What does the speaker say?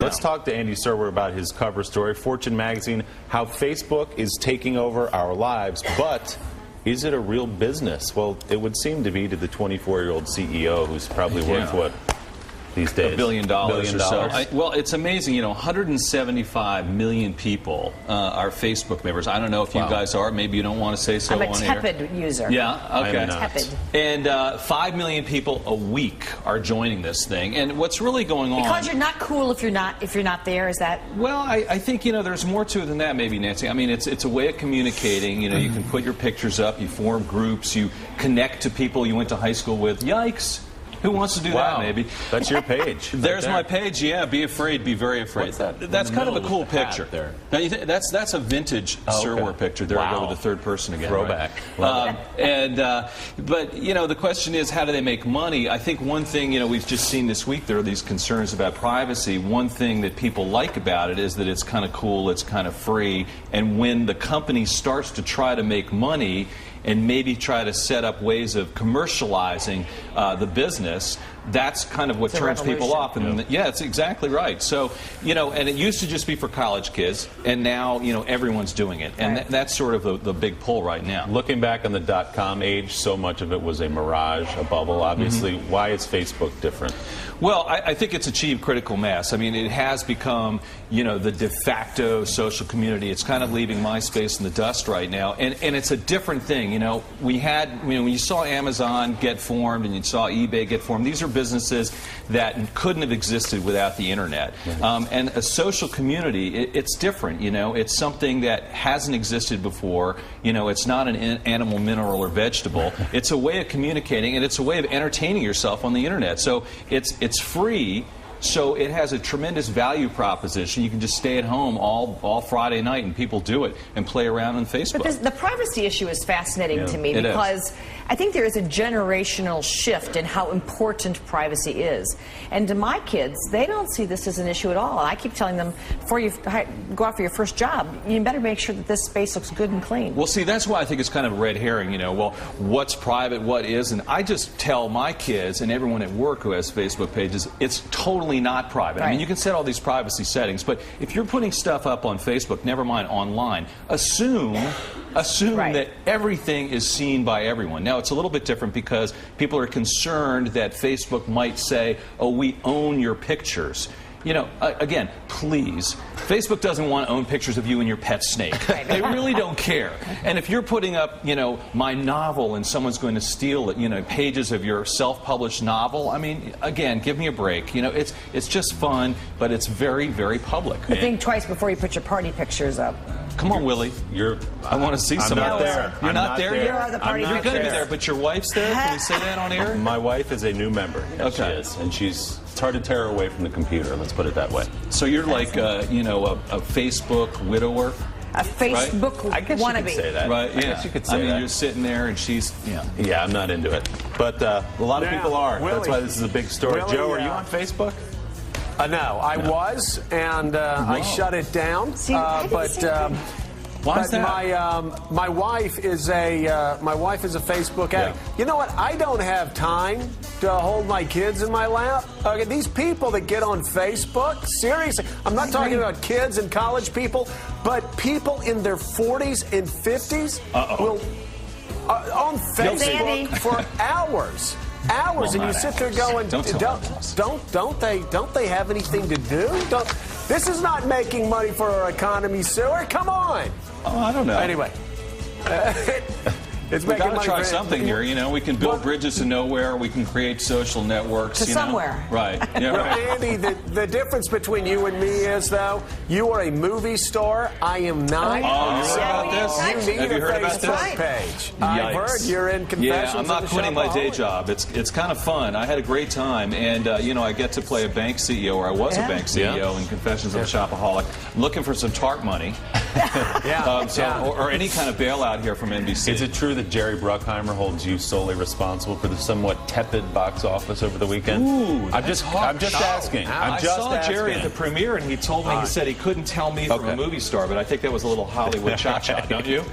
Let's talk to Andy Serwer about his cover story, Fortune magazine, how Facebook is taking over our lives, but is it a real business? Well, it would seem to be to the 24-year-old CEO who's probably worth what these days? $1 billion or so. Well, it's amazing. 175 million people are Facebook members. I don't know if you guys are. Maybe you don't want to say so on air. I'm a tepid user. Yeah, okay. Tepid. And 5 million people a week are joining this thing. And what's really going on? Because you're not cool if you're not there. Is that? Well, I think there's more to it than that. Maybe, Nancy. I mean, it's a way of communicating. You can put your pictures up. You form groups. You connect to people you went to high school with. Yikes. Who wants to do that, maybe? That's your page. There's my page, yeah. Be afraid, be very afraid. What's that? That's kind of a cool picture. There. Now, that's a vintage Serwer picture. There I go with the third person again. Throwback. Right? But, the question is, how do they make money? I think one thing, we've just seen this week, there are these concerns about privacy. One thing that people like about it is that it's kind of cool, it's kind of free, and when the company starts to try to make money, and maybe try to set up ways of commercializing the business, that's kind of what turns people off. And yeah, it's exactly right. So, and it used to just be for college kids, and now, everyone's doing it. And that's sort of the big pull right now. Looking back on the .com age, so much of it was a mirage, a bubble, obviously. Why is Facebook different? Well, I think it's achieved critical mass. I mean, it has become, the de facto social community. It's kind of leaving MySpace in the dust right now. And it's a different thing. We had, when you saw Amazon get formed and you saw eBay get formed, these are businesses that couldn't have existed without the internet. And a social community, it's different. It's something that hasn't existed before. It's not an animal, mineral, or vegetable. It's a way of communicating, and it's a way of entertaining yourself on the internet. So it's free. So it has a tremendous value proposition. You can just stay at home all Friday night, and people do it and play around on Facebook. But the privacy issue is fascinating to me because I think there is a generational shift in how important privacy is. And to my kids, they don't see this as an issue at all. And I keep telling them, before you go out for your first job, you better make sure that this space looks good and clean. Well, see, that's why I think it's kind of a red herring. Well, what's private, what isn't? I just tell my kids and everyone at work who has Facebook pages, it's totally not private. I mean, you can set all these privacy settings, but if you're putting stuff up on Facebook, never mind online, assume that everything is seen by everyone. Now, it's a little bit different because people are concerned that Facebook might say, oh, we own your pictures. Again, please, Facebook doesn't want to own pictures of you and your pet snake. They really don't care. And if you're putting up, my novel and someone's going to steal it, pages of your self-published novel, I mean, again, give me a break. It's just fun, but it's very, very public. But think twice before you put your party pictures up. Come on, Willie. I want to see some. I'm not there. You're not there yet? You are the party You're going to be there, but your wife's there? Can you say that on air? My wife is a new member. Yes, she is. And it's hard to tear her away from the computer, let's put it that way. So you're like, a Facebook widower? A Facebook wannabe. I guess you could say that. Right, yeah. I guess you could say that. I mean, you're sitting there and she's, Yeah, I'm not into it. But a lot of people are. Willie, that's why this is a big story. Willie, Joe, are you on Facebook? No, I was, and I shut it down. See, why is that? My wife is a Facebook addict. You know what? I don't have time to hold my kids in my lap. Okay, these people that get on Facebook, seriously, I'm not talking about kids and college people, but people in their 40s and 50s will on Facebook for hours. And you sit there going, don't they have anything to do? This is not making money for our economy, Sewer. Come on. Oh, I don't know. Anyway, it's we got to try something here. We can build bridges to nowhere. We can create social networks. To somewhere. Right. Yeah, well, Andy, the difference between you and me is, though, you are a movie star. I am not. Oh, you heard about this? You need Have you heard a about Facebook page. I've heard you're in Confessions. Yeah, I'm not quitting my day job. It's kind of fun. I had a great time, and I get to play a bank CEO, or I was a bank CEO in Confessions of a Shopaholic, looking for some TARP money. Or any kind of bailout here from NBC. Is it true that Jerry Bruckheimer holds you solely responsible for the somewhat tepid box office over the weekend? Ooh, I'm just asking. I saw Jerry at the premiere, and he told me, he said he couldn't tell me from a movie star, but I think that was a little Hollywood cha-cha, don't you?